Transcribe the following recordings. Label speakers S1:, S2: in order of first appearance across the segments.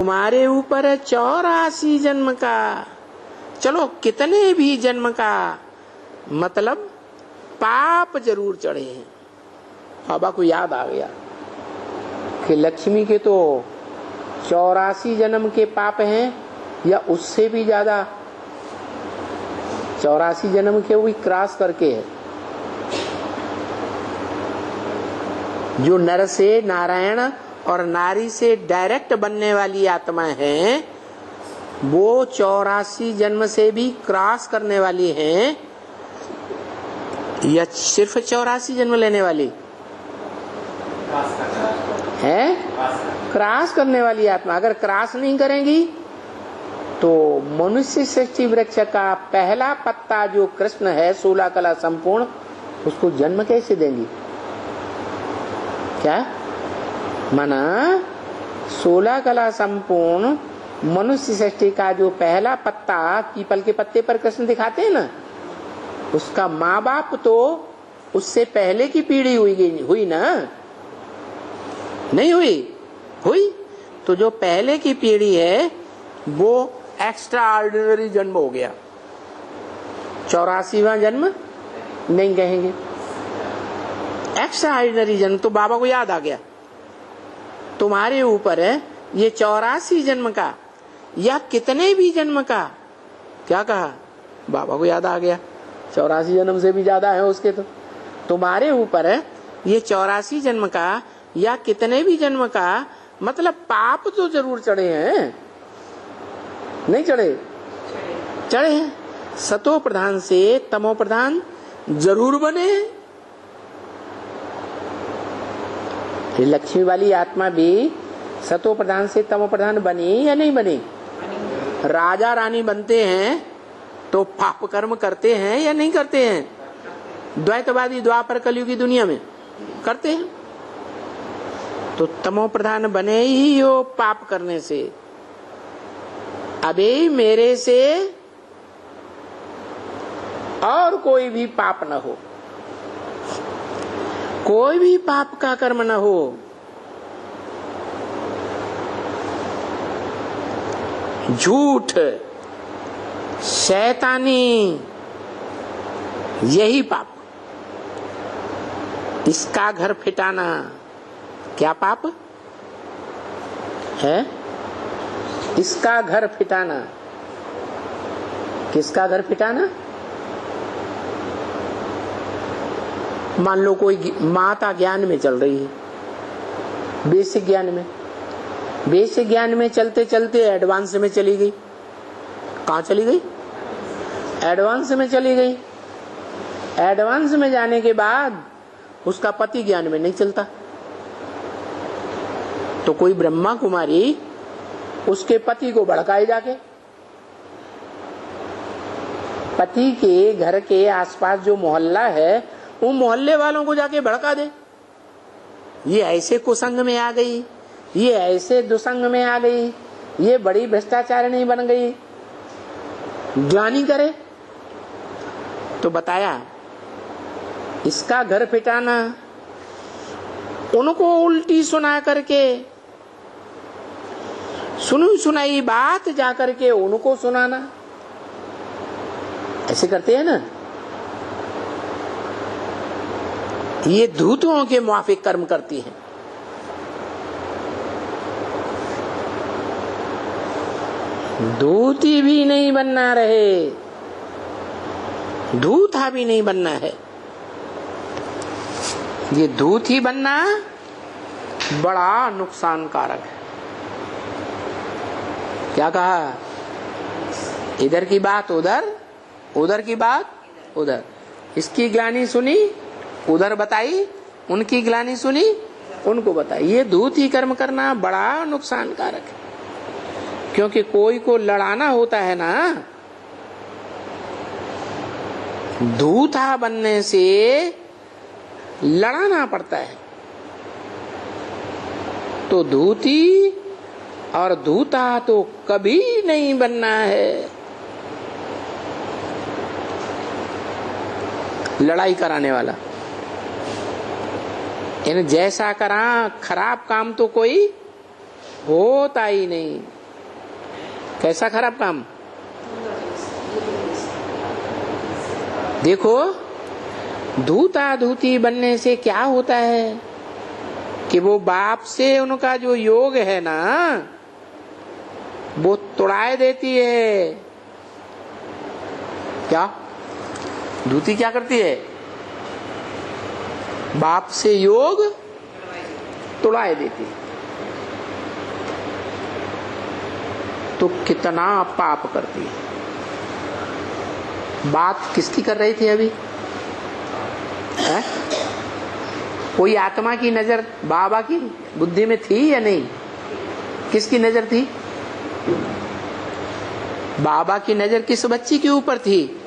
S1: तुम्हारे ऊपर है 84 जन्म का, चलो कितने भी जन्म का, मतलब पाप जरूर चढ़े हैं। बाबा को याद आ गया कि लक्ष्मी के तो 84 जन्म के पाप हैं या उससे भी ज्यादा, 84 जन्म के भी क्रॉस करके है। जो नर से नारायण और नारी से डायरेक्ट बनने वाली आत्मा है, वो 84 जन्म से भी क्रॉस करने वाली है, या सिर्फ 84 जन्म लेने वाली है? क्रॉस करने वाली आत्मा। अगर क्रॉस नहीं करेंगी तो मनुष्य सृष्टि वृक्ष का पहला पत्ता जो कृष्ण है 16 कला संपूर्ण, उसको जन्म कैसे देंगी? क्या माना? 16 कला संपूर्ण मनुष्य सृष्टि का जो पहला पत्ता पीपल के पत्ते पर कृष्ण दिखाते हैं ना, उसका माँ बाप तो उससे पहले की पीढ़ी हुई ना? नहीं हुई? हुई। तो जो पहले की पीढ़ी है वो एक्स्ट्रा ऑर्डिनरी जन्म हो गया। 84वां जन्म नहीं कहेंगे, एक्स्ट्रा ऑर्डिनरी जन्म। तो बाबा को याद आ गया, तुम्हारे ऊपर है ये 84 जन्म का या कितने भी जन्म का। क्या कहा? बाबा को याद आ गया 84 जन्म से भी ज्यादा है उसके। तो तुम्हारे ऊपर है ये 84 जन्म का या कितने भी जन्म का, मतलब पाप तो जरूर चढ़े हैं। नहीं चढ़े? चढ़े हैं। सतो प्रधान से तमो प्रधान जरूर बने हैं। लक्ष्मी वाली आत्मा भी सतो प्रधान से तमो प्रधान बनी या नहीं बनी? राजा रानी बनते हैं तो पाप कर्म करते हैं या नहीं करते हैं? द्वैतवादी द्वापर कलयुगी दुनिया में करते हैं। तो तमो प्रधान बने ही हो पाप करने से। अबे मेरे से और कोई भी पाप न हो, कोई भी पाप का कर्म न हो। झूठ, शैतानी, यही पाप। इसका घर फिटाना क्या पाप है? इसका घर फिटाना। किसका घर फिटाना? मान लो कोई माता ज्ञान में चल रही है, बेसिक ज्ञान में, बेसिक ज्ञान में चलते चलते एडवांस में चली गई। कहाँ चली गई? एडवांस में चली गई। एडवांस में जाने के बाद उसका पति ज्ञान में नहीं चलता, तो कोई ब्रह्मा कुमारी उसके पति को भड़काए जाके, पति के घर के आसपास जो मोहल्ला है वो मोहल्ले वालों को जाके भड़का दे। ये ऐसे कुसंग में आ गई, ये ऐसे दुसंग में आ गई, ये बड़ी भ्रष्टाचारिणी बन गई, ग्लानि करे। तो बताया इसका घर पिटाना, उनको उल्टी सुना करके, सुनी सुनाई बात जा करके उनको सुनाना, ऐसे करते हैं ना। ये धूतों के मुआफिक कर्म करती हैं। धूती भी नहीं बनना रहे, धूता भी नहीं बनना है। ये धूत ही बनना बड़ा नुकसानकारक है। क्या कहा? इधर की बात उधर, उधर की बात उधर। इसकी ग्लानि सुनी, उधर बताई, उनकी ग्लानि सुनी, उनको बताई। ये धूत ही कर्म करना बड़ा नुकसानकारक है। क्योंकि कोई को लड़ाना होता है ना, धूता बनने से लड़ाना पड़ता है। तो धूती और धूता तो कभी नहीं बनना है। लड़ाई कराने वाला, इन जैसा करा खराब काम तो कोई होता ही नहीं। कैसा खराब काम। देखो धूता धूती बनने से क्या होता है कि वो बाप से उनका जो योग है ना वो तोड़ाए देती है। क्या धूती क्या करती है? बाप से योग तोड़ाए देती है। तो कितना पाप करती है। बात किसकी कर रही थी अभी? है? कोई आत्मा की नजर बाबा की बुद्धि में थी या नहीं? किसकी नजर थी? बाबा की नजर किस बच्ची के ऊपर थी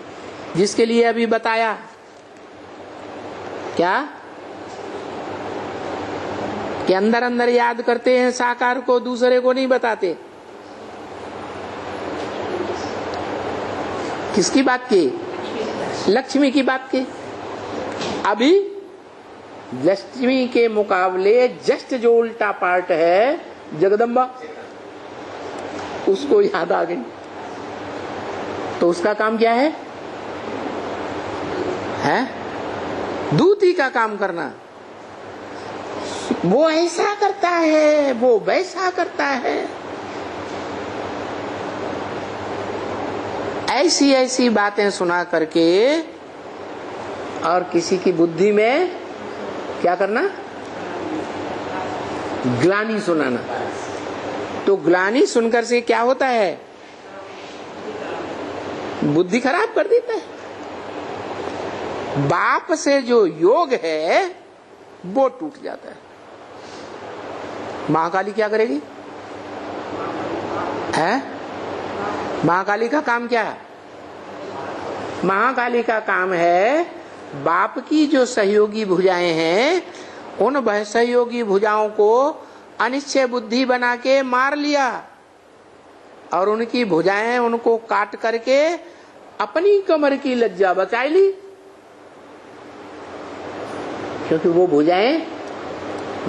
S1: जिसके लिए अभी बताया? क्या कि अंदर अंदर याद करते हैं साकार को, दूसरे को नहीं बताते। किसकी बात की? लक्ष्मी की बात की। अभी लक्ष्मी के मुकाबले जस्ट जो उल्टा पार्ट है जगदम्बा, उसको याद आ गई। तो उसका काम क्या है? दूती का काम करना। वो ऐसा करता है, वो वैसा करता है। ऐसी ऐसी बातें सुना करके और किसी की बुद्धि में क्या करना? ग्लानि सुनाना। तो ग्लानि सुनकर से क्या होता है? बुद्धि खराब कर देता है। बाप से जो योग है वो टूट जाता है। महाकाली क्या करेगी? महाकाली का काम क्या है? महाकाली का काम है बाप की जो सहयोगी भुजाएं हैं उन सहयोगी भुजाओं को अनिश्चय बुद्धि बना के मार लिया और उनकी भुजाएं उनको काट करके अपनी कमर की लज्जा बचा ली। क्योंकि वो भुजाएं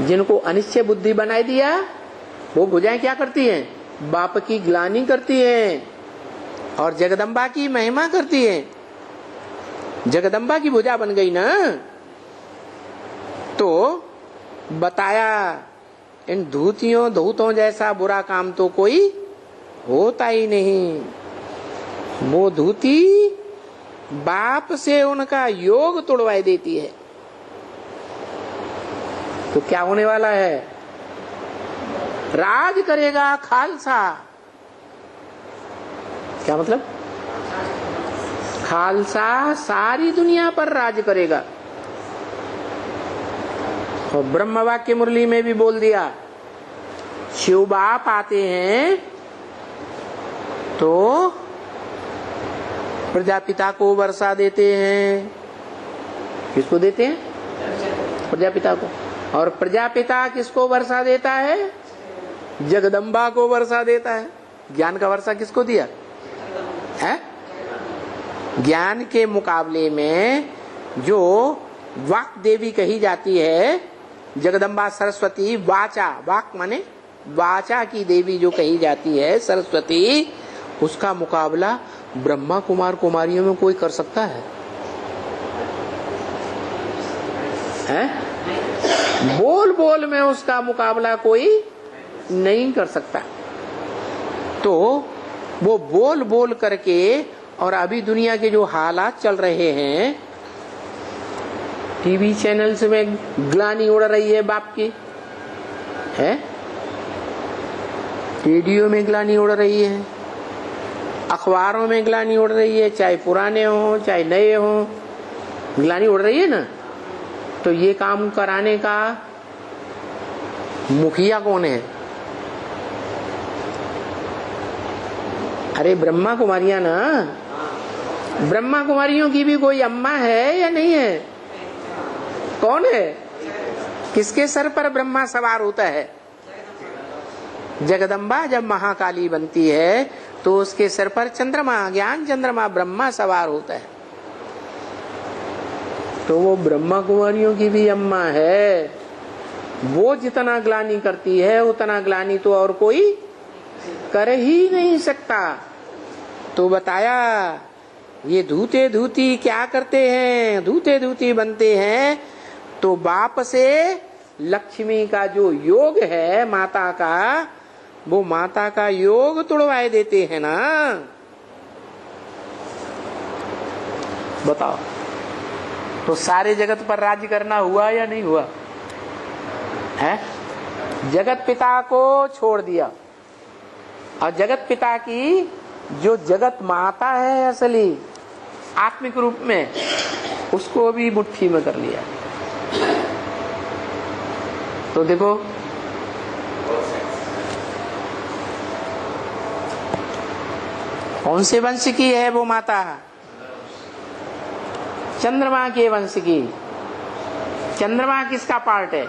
S1: जिनको अनिश्चय बुद्धि बना दिया वो भुजाएं क्या करती हैं? बाप की ग्लानि करती हैं और जगदम्बा की महिमा करती हैं। जगदम्बा की भुजा बन गई ना। तो बताया इन धूतों जैसा बुरा काम तो कोई होता ही नहीं। वो धूती बाप से उनका योग तोड़वाई देती है। तो क्या होने वाला है? राज करेगा खालसा। क्या मतलब? खालसा सारी दुनिया पर राज करेगा। और ब्रह्म वाक्य मुरली में भी बोल दिया, शिव बाप आते हैं तो प्रजापिता को वर्षा देते हैं। किसको देते हैं? प्रजापिता को। और प्रजापिता किसको वर्षा देता है? जगदम्बा को वर्षा देता है। ज्ञान का वर्षा किसको दिया है? ज्ञान के मुकाबले में जो वाक देवी कही जाती है जगदम्बा सरस्वती, वाचा, वाक माने वाचा की देवी जो कही जाती है सरस्वती, उसका मुकाबला ब्रह्मा कुमार कुमारियों में कोई कर सकता है? बोल बोल में उसका मुकाबला कोई नहीं कर सकता। तो वो बोल बोल करके, और अभी दुनिया के जो हालात चल रहे हैं, टीवी चैनल्स में ग्लानि उड़ रही है बाप की, है रेडियो में ग्लानि उड़ रही है, अखबारों में ग्लानि उड़ रही है, चाहे पुराने हो चाहे नए हो, ग्लानि उड़ रही है ना। तो ये काम कराने का मुखिया कौन है? अरे ब्रह्मा कुमारियां ना। ब्रह्मा कुमारियों की भी कोई अम्मा है या नहीं है? कौन है? किसके सर पर ब्रह्मा सवार होता है? जगदम्बा जब महाकाली बनती है तो उसके सर पर चंद्रमा, ज्ञान चंद्रमा ब्रह्मा सवार होता है। तो वो ब्रह्मा कुमारियों की भी अम्मा है। वो जितना ग्लानि करती है उतना ग्लानि तो और कोई कर ही नहीं सकता। तो बताया ये धूते धूती क्या करते हैं, धूते धूती बनते हैं तो बाप से लक्ष्मी का जो योग है माता का, वो माता का योग तोड़वाए देते हैं ना। बताओ, तो सारे जगत पर राज्य करना हुआ या नहीं हुआ है? जगत पिता को छोड़ दिया और जगत पिता की जो जगत माता है असली आत्मिक रूप में, उसको भी मुट्ठी में कर लिया। तो देखो कौन से वंश की है वो माता? चंद्रमा के वंश की। चंद्रमा किसका पार्ट है?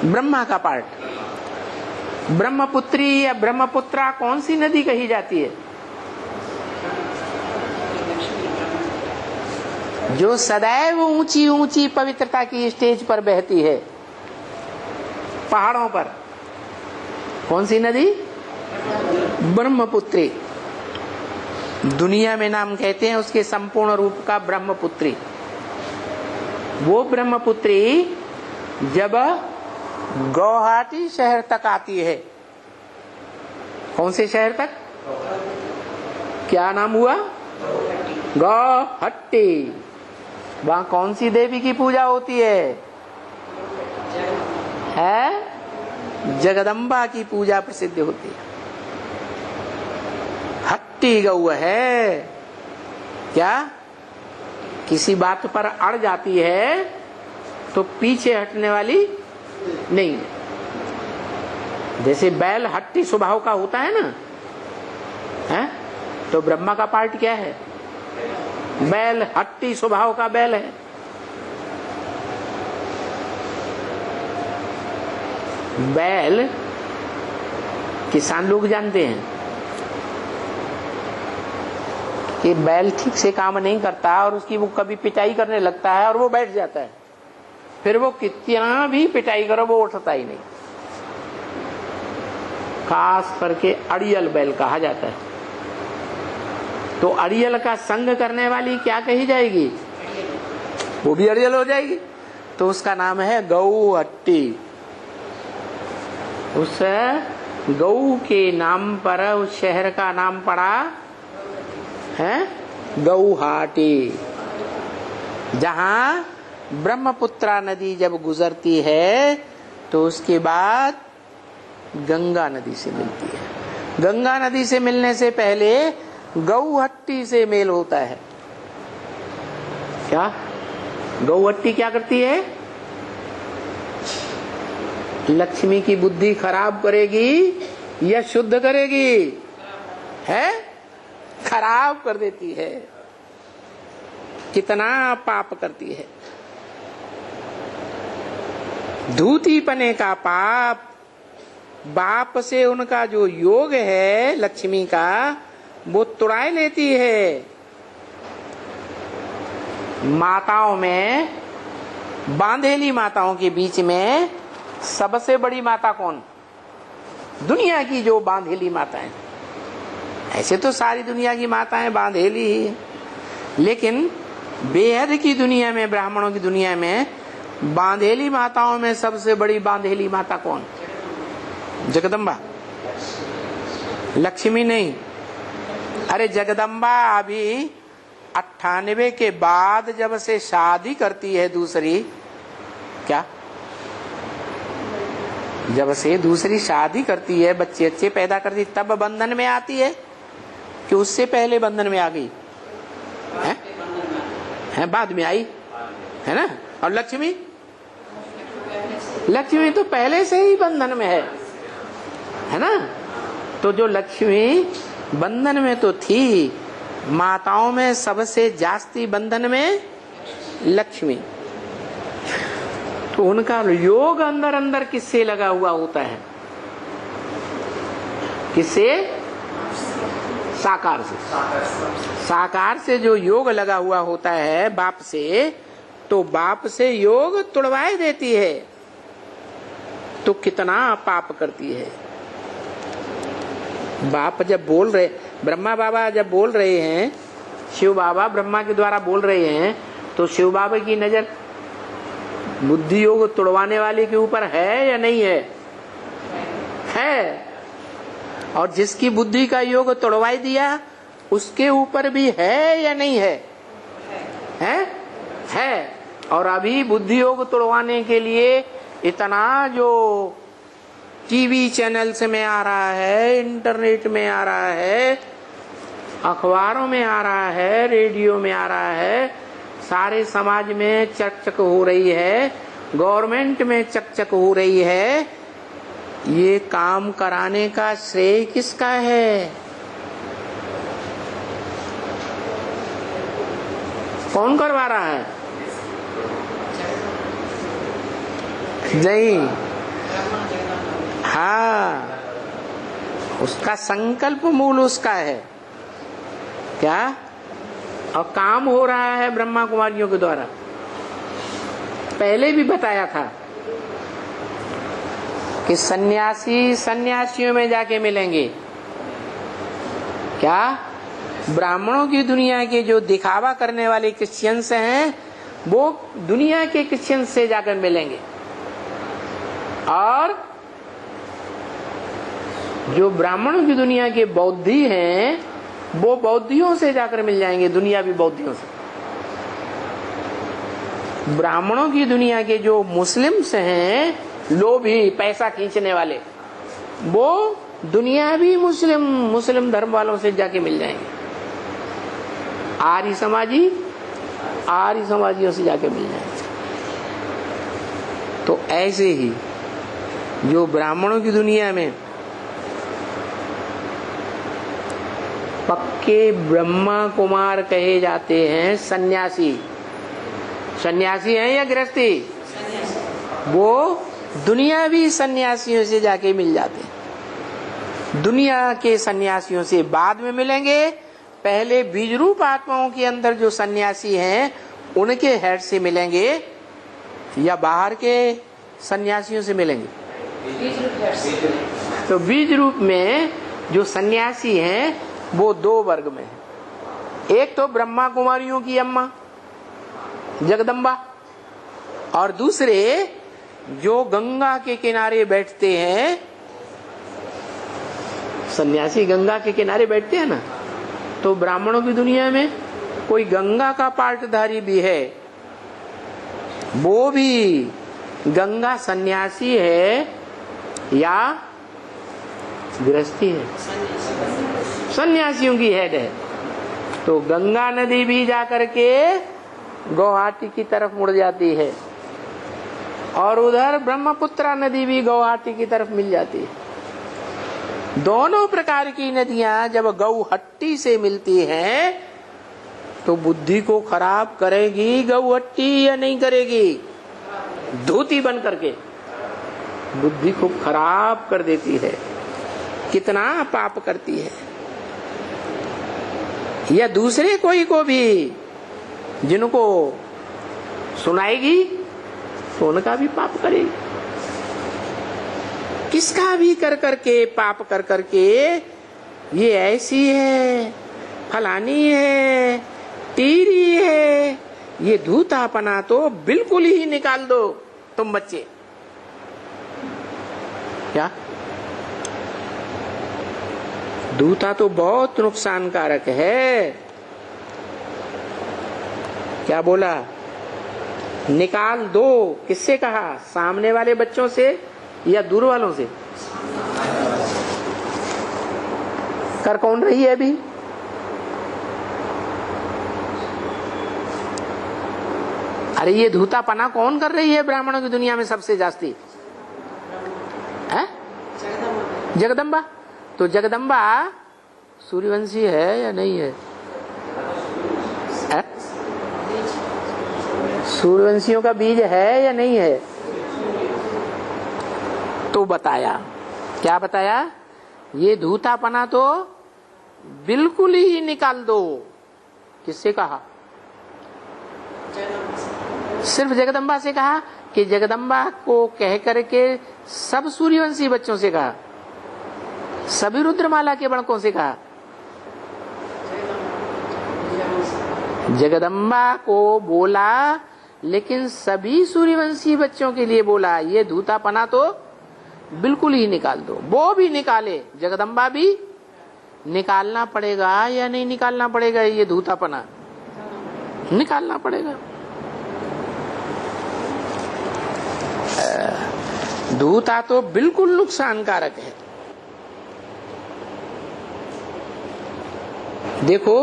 S1: ब्रह्मा का पार्ट। ब्रह्मपुत्री या ब्रह्मपुत्रा कौन सी नदी कही जाती है? जो सदैव ऊंची ऊंची पवित्रता की स्टेज पर बहती है, पहाड़ों पर। कौन सी नदी? ब्रह्मपुत्री। दुनिया में नाम कहते हैं उसके संपूर्ण रूप का ब्रह्मपुत्री। वो ब्रह्मपुत्री जब गुवाहाटी शहर तक आती है, कौन से शहर तक? क्या नाम हुआ? गुवाहाटी। वहां कौन सी देवी की पूजा होती है? जगदम्बा की पूजा प्रसिद्ध होती है। हट्टी गौ है क्या? किसी बात पर अड़ जाती है तो पीछे हटने वाली नहीं। जैसे बैल हट्टी स्वभाव का होता है ना, है? तो ब्रह्मा का पार्ट क्या है? बैल हट्टी स्वभाव का बैल है। बैल किसान लोग जानते हैं कि बैल ठीक से काम नहीं करता और उसकी वो कभी पिटाई करने लगता है और वो बैठ जाता है, फिर वो कितना भी पिटाई करो वो उठता ही नहीं। खास करके अड़ियल बैल कहा जाता है। तो अड़ियल का संग करने वाली क्या कही जाएगी? वो भी अड़ियल हो जाएगी। तो उसका नाम है गौहट्टी। उस गौ के नाम पर उस शहर का नाम पड़ा है गुवाहाटी। जहां ब्रह्मपुत्रा नदी जब गुजरती है तो उसके बाद गंगा नदी से मिलती है। गंगा नदी से मिलने से पहले गौहट्टी से मेल होता है। क्या गौहट्टी क्या करती है? लक्ष्मी की बुद्धि खराब करेगी या शुद्ध करेगी? है खराब कर देती है। कितना पाप करती है। धूती पने का पाप, बाप से उनका जो योग है लक्ष्मी का, वो तुड़ाए लेती है। माताओं में, बांधेली माताओं के बीच में सबसे बड़ी माता कौन? दुनिया की जो बांधेली माताएं। ऐसे तो सारी दुनिया की माताएं बांधेली ही है, लेकिन बेहद की दुनिया में, ब्राह्मणों की दुनिया में बांधेली माताओं में सबसे बड़ी बांधेली माता कौन? जगदम्बा। लक्ष्मी नहीं। अरे जगदम्बा अभी 98 के बाद जब से शादी करती है दूसरी, क्या जब से दूसरी शादी करती है, बच्चे अच्छे पैदा करती, तब बंधन में आती है कि उससे पहले बंधन में आ गई है? बाद में आई है ना। और लक्ष्मी, लक्ष्मी तो पहले से ही बंधन में है ना। तो जो लक्ष्मी बंधन में तो थी, माताओं में सबसे जास्ती बंधन में लक्ष्मी। तो उनका योग अंदर अंदर किससे लगा हुआ होता है? किससे? साकार से। साकार से जो योग लगा हुआ होता है बाप से, तो बाप से योग तुड़वाए देती है, तो कितना पाप करती है। बाप जब बोल रहे, ब्रह्मा बाबा जब बोल रहे हैं, शिव बाबा ब्रह्मा के द्वारा बोल रहे हैं, तो शिव बाबा की नजर बुद्धि योग तुड़वाने वाले के ऊपर है या नहीं है? है। और जिसकी बुद्धि का योग तुड़वाई दिया उसके ऊपर भी है या नहीं है? है। और अभी बुद्धि योग तुड़वाने के लिए इतना जो टीवी चैनल्स में आ रहा है, इंटरनेट में आ रहा है, अखबारों में आ रहा है, रेडियो में आ रहा है, सारे समाज में चकचक हो रही है, गवर्नमेंट में चकचक हो रही है, ये काम कराने का श्रेय किसका है? कौन करवा रहा है? नहीं, हाँ, उसका संकल्प मूल उसका है क्या? और काम हो रहा है ब्रह्मा कुमारियों के द्वारा। पहले भी बताया था कि सन्यासी सन्यासियों में जाके मिलेंगे। क्या? ब्राह्मणों की दुनिया के जो दिखावा करने वाले क्रिश्चियंस हैं वो दुनिया के क्रिश्चियंस से जाकर मिलेंगे, और जो ब्राह्मणों की दुनिया के बौद्धि हैं वो बौद्धियों से जाकर मिल जाएंगे, दुनियावी बौद्धियों से। ब्राह्मणों की दुनिया के जो मुस्लिम्स हैं, लोभी पैसा खींचने वाले, वो दुनियावी मुस्लिम धर्म वालों से जाके मिल जाएंगे। आर्य समाजियों से जाके मिल जाएंगे। तो ऐसे ही जो ब्राह्मणों की दुनिया में पक्के ब्रह्मा कुमार कहे जाते हैं, सन्यासी हैं या गृहस्थी, वो दुनियावी सन्यासियों से जाके मिल जाते हैं। दुनिया के सन्यासियों से बाद में मिलेंगे, पहले बीज रूप आत्माओं के अंदर जो सन्यासी हैं उनके हेड से मिलेंगे, या बाहर के सन्यासियों से मिलेंगे? तो बीज रूप में जो सन्यासी हैं वो दो वर्ग में है। एक तो ब्रह्मा कुमारियों की अम्मा जगदम्बा, और दूसरे जो गंगा के किनारे बैठते हैं, सन्यासी गंगा के किनारे बैठते हैं ना, तो ब्राह्मणों की दुनिया में कोई गंगा का पार्टधारी भी है, वो भी गंगा सन्यासी है या गृहस्थी है? सन्यासियों की हेड है। तो गंगा नदी भी जाकर के गुवाहाटी की तरफ मुड़ जाती है, और उधर ब्रह्मपुत्रा नदी भी गुवाहाटी की तरफ मिल जाती है। दोनों प्रकार की नदियां जब गौहट्टी से मिलती हैं तो बुद्धि को खराब करेगी गौहट्टी या नहीं करेगी? धोती बन करके बुद्धि को खराब कर देती है, कितना पाप करती है। या दूसरे कोई को भी जिनको सुनाएगी तो उनका भी पाप करेगी। किसका भी कर करके पाप कर करके, ये ऐसी है, फलानी है, टीरी है, ये धूतापना तो बिल्कुल ही निकाल दो तुम बच्चे। क्या? धूता तो बहुत नुकसानकारक है। क्या बोला? निकाल दो। किससे कहा? सामने वाले बच्चों से या दूर वालों से? कर कौन रही है अभी? अरे ये धूतापना कौन कर रही है ब्राह्मणों की दुनिया में सबसे जास्ती? है जगदम्बा। तो जगदम्बा सूर्यवंशी है या नहीं है? सूर्यवंशियों का बीज है या नहीं है? तो बताया, क्या बताया? ये धूतापना तो बिल्कुल ही निकाल दो। किससे कहा? सिर्फ जगदम्बा से कहा कि जगदम्बा को कह करके सब सूर्यवंशी बच्चों से कहा, सभी रुद्रमाला के बणकों से कहा? जगदम्बा को बोला लेकिन सभी सूर्यवंशी बच्चों के लिए बोला। ये धूतापना तो बिल्कुल ही निकाल दो। वो भी निकाले, जगदम्बा भी निकालना पड़ेगा या नहीं निकालना पड़ेगा? ये धूतापना निकालना पड़ेगा। धूता तो बिल्कुल नुकसानकारक है। देखो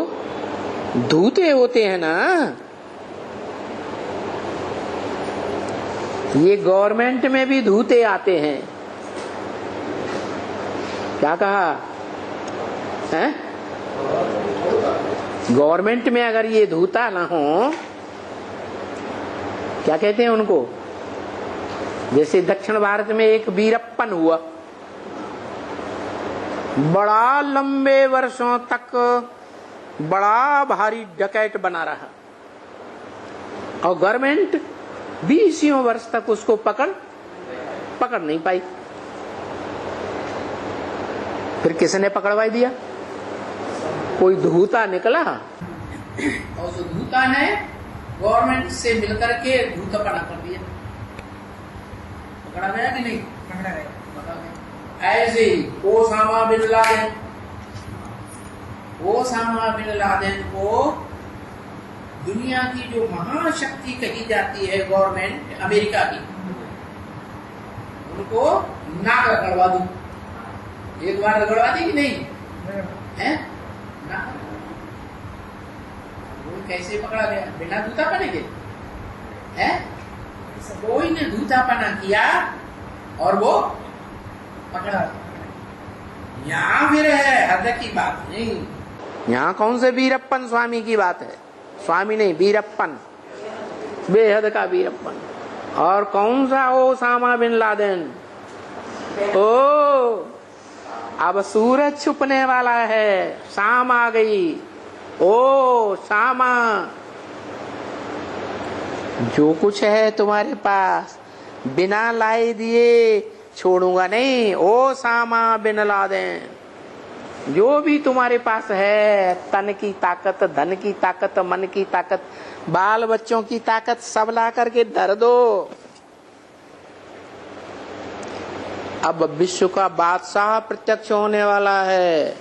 S1: धूते होते हैं ना, ये गवर्नमेंट में भी धूते आते हैं। क्या कहा है? गवर्नमेंट में अगर ये धूता ना हो, क्या कहते हैं उनको? जैसे दक्षिण भारत में एक वीरप्पन हुआ, बड़ा लंबे वर्षों तक बड़ा भारी डकैत बना रहा और गवर्नमेंट 20 वर्ष तक उसको पकड़ नहीं पाई। फिर किसने पकड़वा दिया? कोई धूता निकला और उस धूता ने गवर्नमेंट से मिलकर के धूतापना कर दिया। पकड़ा गया कि नहीं? पकड़ा गया। ऐसे ही ओसामा बिन लादेन को दुनिया की जो महाशक्ति कही जाती है गवर्नमेंट अमेरिका की, उनको नाक रगड़वा दूं। एक बार रगड़वा दी कि नहीं है? नाक वो कैसे पकड़ा गया? बिना धूतापने के है? कोई ने धूतापना किया और वो पकड़ा। यहाँ फिर है हद की बात नहीं। यहाँ कौन से वीरप्पन स्वामी की बात है? स्वामी नहीं, वीरप्पन, बेहद का वीरप्पन। और कौन सा ओसामा बिन लादेन? ओ अब सूरज छुपने वाला है, शाम आ गई। ओ शामा, जो कुछ है तुम्हारे पास बिना लाए दिए छोड़ूंगा नहीं। ओ सामा बिन लादेन, जो भी तुम्हारे पास है, तन की ताकत, धन की ताकत, मन की ताकत, बाल बच्चों की ताकत, सब ला करके धर दो। अब विश्व का बादशाह प्रत्यक्ष होने वाला है।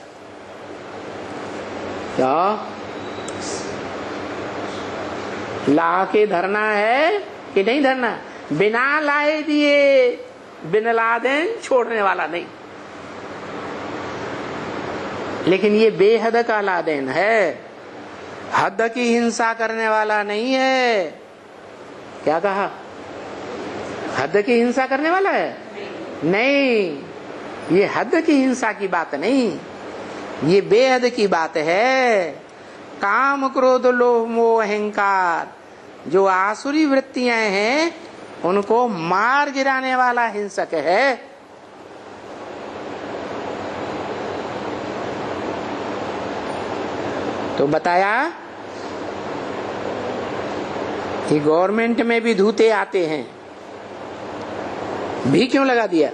S1: क्या ला के धरना है कि नहीं धरना? बिना लाए दिए बिन लादेन छोड़ने वाला नहीं। लेकिन ये बेहद का लादेन है, हद की हिंसा करने वाला नहीं है। क्या कहा? हद की हिंसा करने वाला है? नहीं, ये हद की हिंसा की बात नहीं, ये बेहद की बात है। काम क्रोध लोभ मोह अहंकार, जो आसुरी वृत्तियां हैं, उनको मार गिराने वाला हिंसक है। तो बताया कि गवर्नमेंट में भी धूते आते हैं, भी क्यों लगा दिया?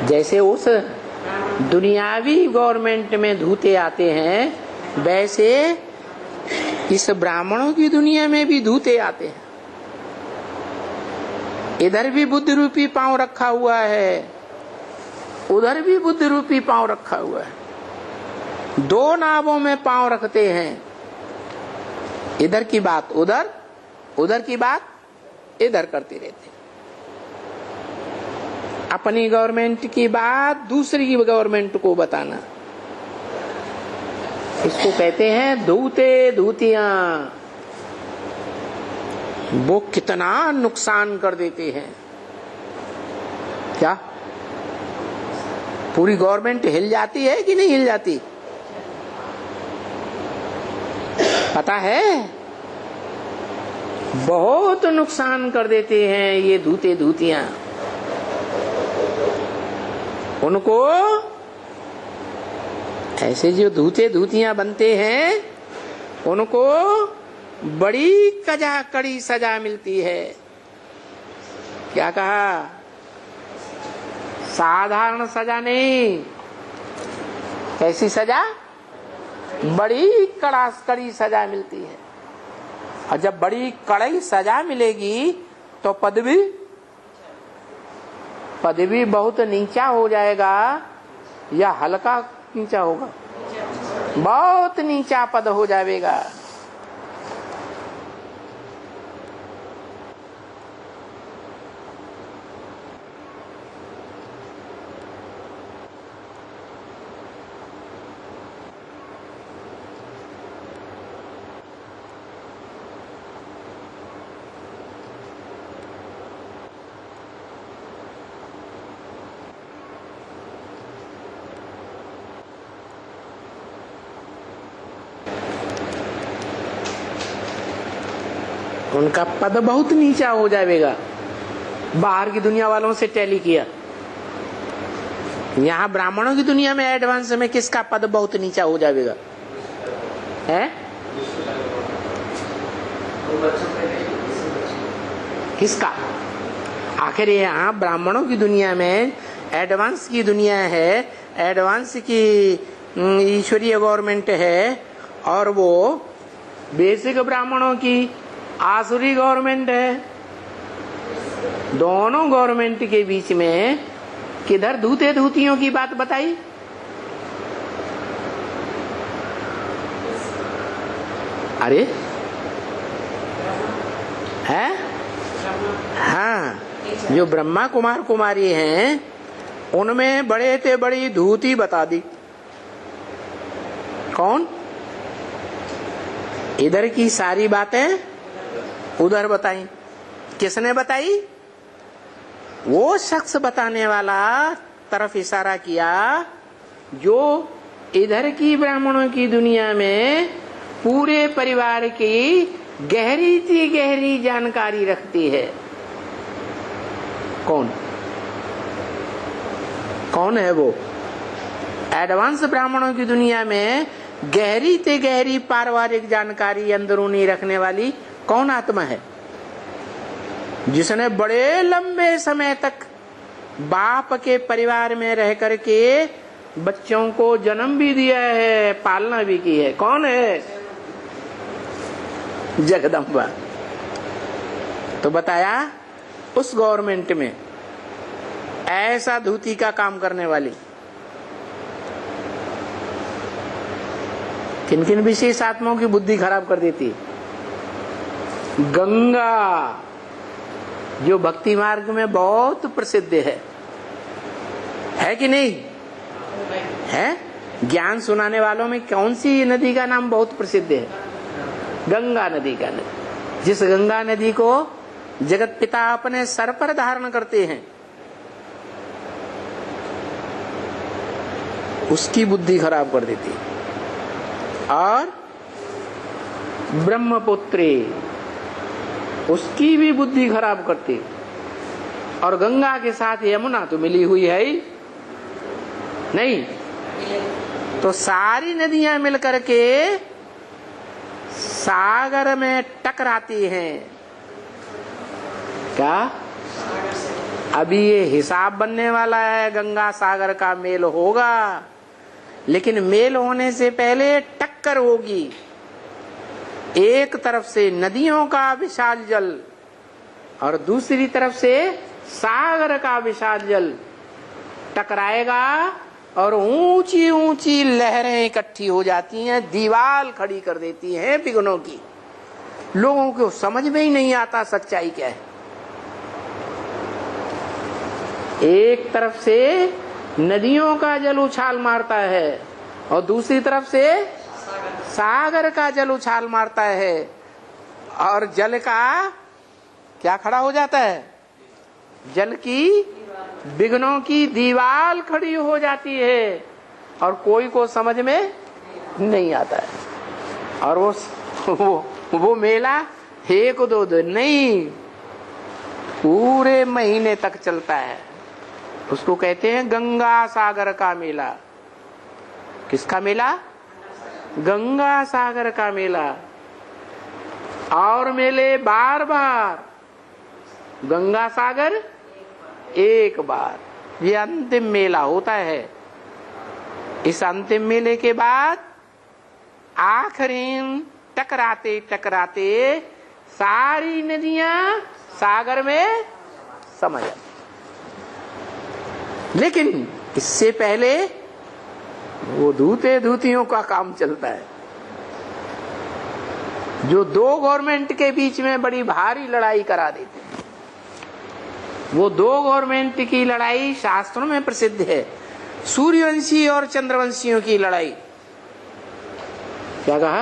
S1: जैसे उस दुनियावी गवर्नमेंट में धूते आते हैं, वैसे इस ब्राह्मणों की दुनिया में भी धूते आते हैं। इधर भी बुद्धि रूपी पांव रखा हुआ है, उधर भी बुद्धि रूपी पांव रखा हुआ है। दो नावों में पांव रखते हैं, इधर की बात उधर, उधर की बात इधर करते रहते हैं। अपनी गवर्नमेंट की बात दूसरी गवर्नमेंट को बताना, इसको कहते हैं धूते धूतियां। वो कितना नुकसान कर देते हैं। क्या पूरी गवर्नमेंट हिल जाती है कि नहीं हिल जाती? पता है, बहुत नुकसान कर देते हैं ये धूते धूतियां। उनको ऐसे जो धूते धूतियां बनते हैं, उनको बड़ी कड़ी सजा मिलती है। क्या कहा? साधारण सजा नहीं। कैसी सजा? बड़ी कड़ी सजा मिलती है। और जब बड़ी कड़ी सजा मिलेगी तो पदवी बहुत नीचा हो जाएगा या हल्का नीचा होगा? बहुत नीचा पद हो जाएगा। उनका पद बहुत नीचा हो जाएगा। बाहर की दुनिया वालों से टैली किया। यहाँ ब्राह्मणों की दुनिया में एडवांस में किसका पद बहुत नीचा हो जाएगा? है किसका? आखिर यहाँ ब्राह्मणों की दुनिया में एडवांस की दुनिया है, एडवांस की ईश्वरीय गवर्नमेंट है, और वो बेसिक ब्राह्मणों की आसुरी गवर्नमेंट है। दोनों गवर्नमेंट के बीच में किधर धूते धूतियों की बात बताई? अरे है? हाँ, जो ब्रह्मा कुमार कुमारी हैं उनमें बड़े से बड़ी धूती बता दी। कौन? इधर की सारी बातें उधर बताई। किसने बताई? वो शख्स बताने वाला तरफ इशारा किया जो इधर की ब्राह्मणों की दुनिया में पूरे परिवार की गहरी से गहरी जानकारी रखती है। कौन है वो? एडवांस ब्राह्मणों की दुनिया में गहरी से गहरी पारिवारिक जानकारी अंदरूनी रखने वाली कौन आत्मा है? जिसने बड़े लंबे समय तक बाप के परिवार में रह करके बच्चों को जन्म भी दिया है, पालना भी की है। कौन है? जगदम्बा। तो बताया उस गवर्नमेंट में ऐसा धूती का काम करने वाली किन किन विशेष आत्माओं की बुद्धि खराब कर देती? गंगा, जो भक्ति मार्ग में बहुत प्रसिद्ध है कि नहीं? है? ज्ञान सुनाने वालों में कौन सी नदी का नाम बहुत प्रसिद्ध है? गंगा नदी का नदी। जिस गंगा नदी को जगत पिता अपने सर पर धारण करते हैं, उसकी बुद्धि खराब कर देती। और ब्रह्मपुत्री, उसकी भी बुद्धि खराब करती। और गंगा के साथ यमुना तो मिली हुई है ही नहीं, तो सारी नदियां मिलकर के सागर में टकराती हैं। क्या? अभी ये हिसाब बनने वाला है, गंगा सागर का मेल होगा, लेकिन मेल होने से पहले टक्कर होगी। एक तरफ से नदियों का विशाल जल और दूसरी तरफ से सागर का विशाल जल टकराएगा और ऊंची ऊंची लहरें इकट्ठी हो जाती हैं, दीवार खड़ी कर देती हैं विघ्नों की। लोगों को समझ में ही नहीं आता सच्चाई क्या है। एक तरफ से नदियों का जल उछाल मारता है और दूसरी तरफ से सागर का जल उछाल मारता है, और जल का क्या खड़ा हो जाता है? जल की विघ्नों की दीवार खड़ी हो जाती है और कोई को समझ में नहीं आता है। और वो मेला एक दो दिन नहीं, पूरे महीने तक चलता है। उसको कहते हैं गंगा सागर का मेला। किसका मेला? गंगा सागर का मेला। और मेले बार बार, गंगा सागर एक बार। ये अंतिम मेला होता है। इस अंतिम मेले के बाद आखिरी टकराते टकराते सारी नदियां सागर में समा जाती। लेकिन इससे पहले वो धूते धूतियों का काम चलता है, जो दो गवर्नमेंट के बीच में बड़ी भारी लड़ाई करा देते हैं। वो दो गवर्नमेंट की लड़ाई शास्त्रों में प्रसिद्ध है, सूर्यवंशी और चंद्रवंशियों की लड़ाई। क्या कहा?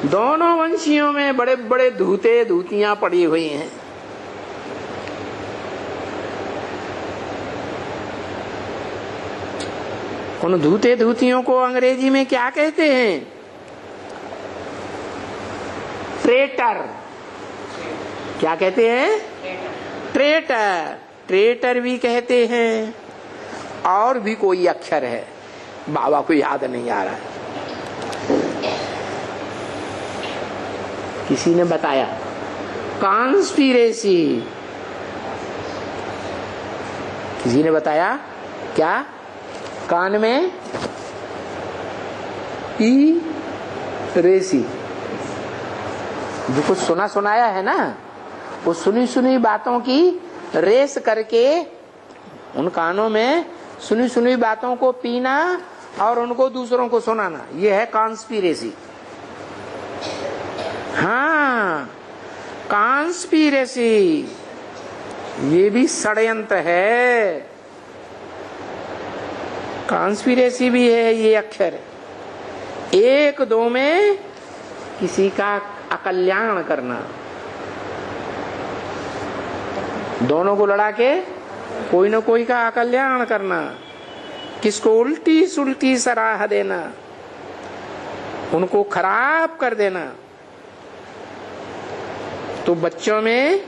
S1: दोनों वंशियों में बड़े बड़े धूते धूतियां पड़ी हुई हैं। उन धूते धूतियों को अंग्रेजी में क्या कहते हैं? ट्रेटर। क्या कहते हैं? ट्रेटर। ट्रेटर भी कहते हैं। और भी कोई अक्षर है, बाबा को याद नहीं आ रहा है। किसी ने बताया कॉन्स्पिरेसी। किसी ने बताया क्या? कान में ई रेसी। जो कुछ सुना सुनाया है ना, वो सुनी सुनी बातों की रेस करके उन कानों में सुनी सुनी बातों को पीना और उनको दूसरों को सुनाना, ये है कॉन्स्पिरेसी। हाँ, कॉन्स्पिरेसी ये भी षड्यंत्र है। कॉन्स्पिरेसी भी है ये अक्षर। एक दो में किसी का अकल्याण करना, दोनों को लड़ा के कोई न कोई का अकल्याण करना, किसको उल्टी सुल्टी सलाह देना, उनको खराब कर देना। तो बच्चों में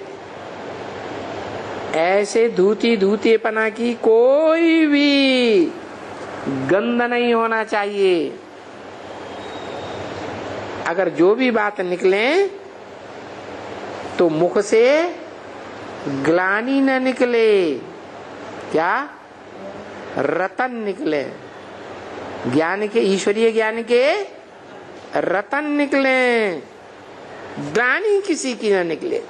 S1: ऐसे धूती धूतेपना की कोई भी गंध नहीं होना चाहिए। अगर जो भी बात निकले तो मुख से ग्लानि न निकले, क्या? रतन निकले। ज्ञान के, ईश्वरीय ज्ञान के रतन निकले, ग्लानि किसी की न निकले।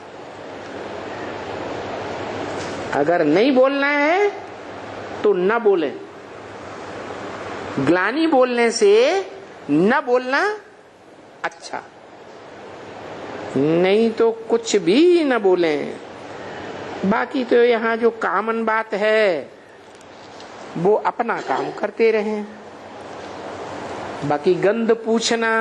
S1: अगर नहीं बोलना है तो न बोलें। ग्लानि बोलने से न बोलना अच्छा, नहीं तो कुछ भी न बोलें। बाकी तो यहाँ जो कॉमन बात है वो अपना काम करते रहें। बाकी गंध पूछना